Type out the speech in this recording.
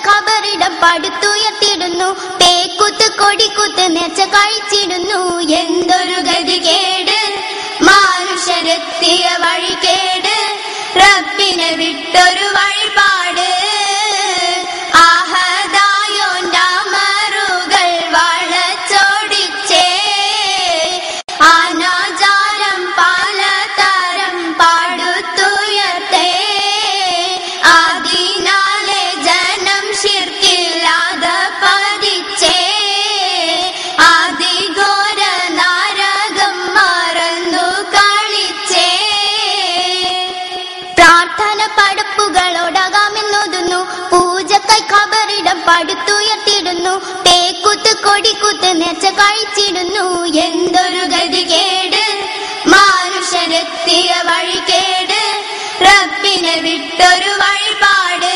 ഖബറിടം പടുത്തുയർത്തിടുന്നു. പേക്കുത്ത് കൊടിക്കുത്ത് നേർച്ച കഴിച്ചിടുന്നു. എന്തൊരു ഗതികേട്, മാനുഷരെത്തിയ വഴികേട്, റബ്ബിനെ വിട്ടൊരു വഴിപാട്. ആഹദായോന്റെ അമറുകൾ വളച്ചോടിച്ചേ, അനാചാരം പലതരം പാടുത്തുയർത്തേ. അതിനാലെ ജനം ശിർക്കില്ലാതെ പതിച്ചേ, അതിഘോര നരകം മറന്നു കളിച്ചേ. പ്രാർത്ഥന പടപ്പുകളോടാകാമെന്നോതുന്നു. പൂജക്കായി ഖബറിടം പടുത്തുയർത്തിടുന്നു. പേക്കുത്ത് കൊടിക്കുത്ത് നേർച്ച കഴിച്ചിടുന്നു. എന്തൊരു ഗതികേട്, മാനുഷരെത്തിയ വഴികേട്, റബ്ബിനെ വിട്ടൊരു വഴിപാട്.